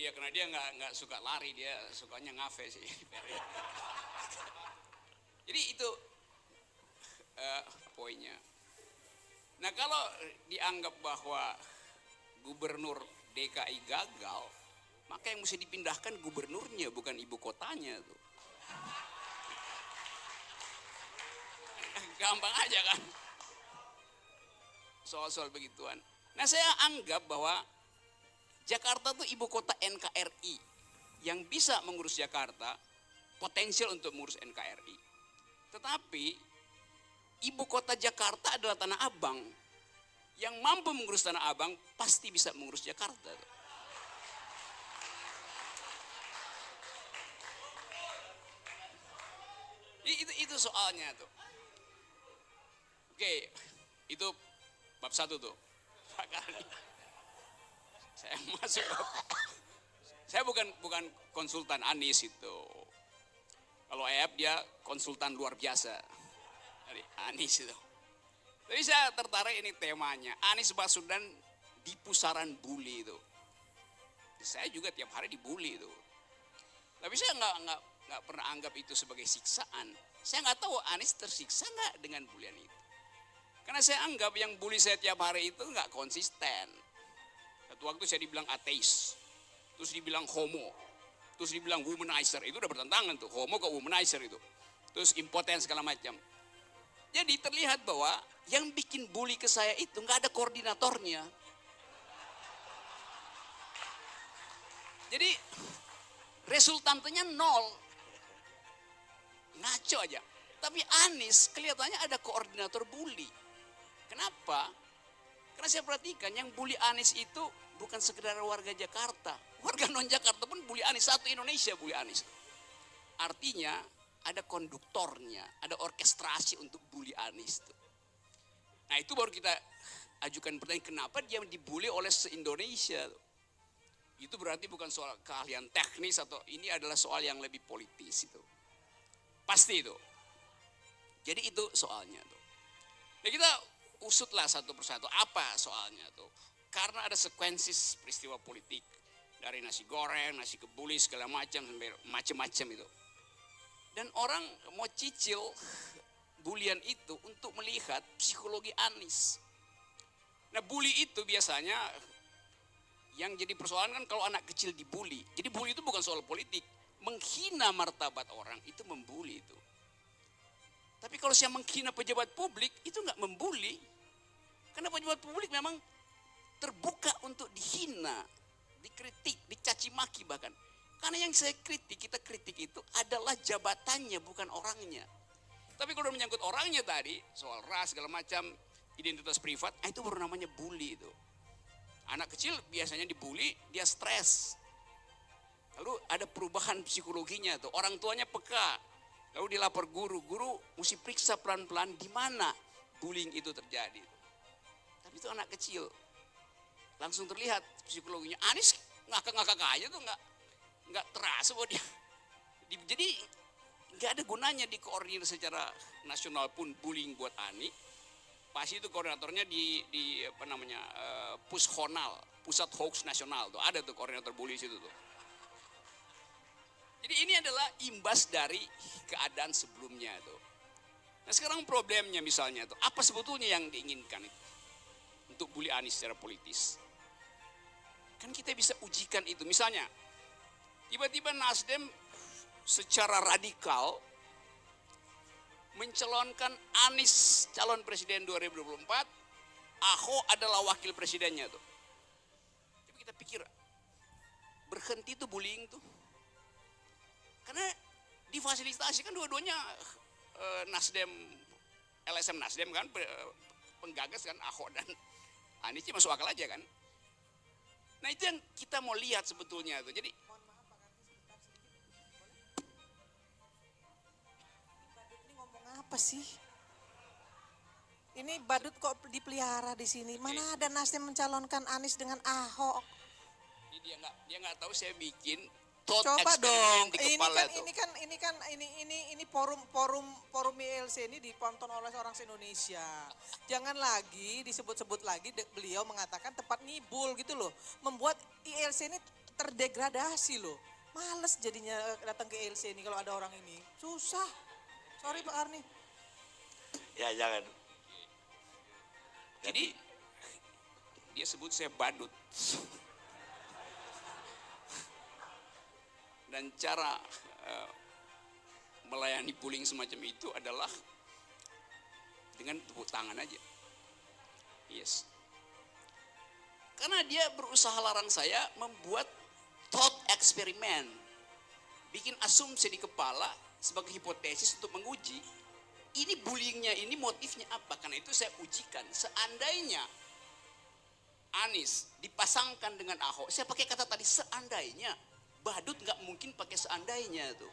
dia karena dia nggak suka lari, dia sukanya ngafe sih. Jadi itu poinnya. Nah kalau dianggap bahwa gubernur DKI gagal, maka yang mesti dipindahkan gubernurnya bukan ibu kotanya tuh. Gampang aja kan soal-soal begituan. Nah saya anggap bahwa Jakarta tuh ibu kota NKRI, yang bisa mengurus Jakarta potensial untuk mengurus NKRI. Tetapi ibu kota Jakarta adalah Tanah Abang, yang mampu mengurus Tanah Abang pasti bisa mengurus Jakarta. Itu soalnya tuh. Oke, itu bab 1 tuh. Saya masuk. Saya bukan konsultan Anies itu. Kalau EF dia konsultan luar biasa. Dari Anies itu. Tapi saya tertarik ini temanya. Anies Baswedan di pusaran bully itu. Saya juga tiap hari dibully itu. Tapi saya nggak pernah anggap itu sebagai siksaan. Saya nggak tahu Anies tersiksa nggak dengan bulian itu. Karena saya anggap yang bully saya tiap hari itu nggak konsisten. Satu waktu saya dibilang ateis, terus dibilang homo, terus dibilang womanizer, itu udah bertentangan tuh, homo ke womanizer itu. Terus impoten segala macam. Jadi terlihat bahwa yang bikin bully ke saya itu nggak ada koordinatornya. Jadi resultantenya 0. Ngaco aja. Tapi Anies kelihatannya ada koordinator bully. Kenapa? Karena saya perhatikan yang bully Anies itu bukan sekedar warga Jakarta. Warga non Jakarta pun bully Anies. Satu Indonesia bully Anies. Artinya ada konduktornya, ada orkestrasi untuk bully Anies. Nah itu baru kita ajukan pertanyaan, kenapa dia dibully oleh se-Indonesia? Itu berarti bukan soal keahlian teknis atau ini adalah soal yang lebih politis itu. Pasti itu. Jadi itu soalnya tuh. Ya kita usutlah satu persatu apa soalnya tuh. Karena ada sekuensis peristiwa politik dari nasi goreng, nasi kebuli segala macam sampai macam-macam itu. Dan orang mau cicil bulian itu untuk melihat psikologi Anies. Nah bully itu biasanya yang jadi persoalan kan kalau anak kecil dibully. Jadi bully itu bukan soal politik. Menghina martabat orang itu membuli itu. Tapi kalau saya menghina pejabat publik itu nggak membuli. Karena pejabat publik memang terbuka untuk dihina, dikritik, dicaci maki bahkan. Karena yang saya kritik, kita kritik itu adalah jabatannya bukan orangnya. Tapi kalau menyangkut orangnya tadi, soal ras segala macam, identitas privat, itu baru namanya bully itu. Anak kecil biasanya dibully, dia stres. Lalu ada perubahan psikologinya tuh, orang tuanya peka. Lalu dilapor guru mesti periksa pelan-pelan di mana bullying itu terjadi. Tapi itu anak kecil, langsung terlihat psikologinya. Anies ngakak-ngakak aja tuh nggak terasa bahwa dia. Jadi nggak ada gunanya dikoordinir secara nasional pun bullying buat Ani. Pasti itu koordinatornya di apa namanya Pushonal, Pusat Hoax Nasional tuh ada tuh koordinator bully situ tuh. Jadi ini adalah imbas dari keadaan sebelumnya tuh. Nah sekarang problemnya misalnya tuh, apa sebetulnya yang diinginkan itu untuk bully Anies secara politis? Kan kita bisa ujikan itu. Misalnya, tiba-tiba Nasdem secara radikal mencalonkan Anies calon presiden 2024, Ahok adalah wakil presidennya tuh. Tapi kita pikir, berhenti tuh bullying tuh. Karena difasilitasi kan dua-duanya Nasdem, LSM Nasdem kan penggagas kan Ahok dan Anies masuk akal aja kan. Nah itu yang kita mau lihat sebetulnya tuh. Jadi ini ngomong apa sih? Ini badut kok dipelihara di sini. Mana ada Nasdem mencalonkan Anies dengan Ahok? Dia nggak tahu saya bikin Coba dong. di kepala tuh. Ini forum ILC ini ditonton oleh orang se-Indonesia. Jangan lagi disebut-sebut lagi beliau mengatakan tempat ngibul gitu loh. Membuat ILC ini terdegradasi loh. Males jadinya datang ke ELC ini kalau ada orang ini. Susah. Sorry Pak Arni. Ya jangan. Jadi dia sebut saya badut. Dan cara melayani bullying semacam itu adalah dengan tepuk tangan aja. Yes. Karena dia berusaha larang saya membuat thought eksperimen. Bikin asumsi di kepala sebagai hipotesis untuk menguji. Ini bullyingnya ini motifnya apa? Karena itu saya ujikan. Seandainya Anies dipasangkan dengan Ahok, saya pakai kata tadi seandainya. Badut nggak mungkin pakai seandainya tuh.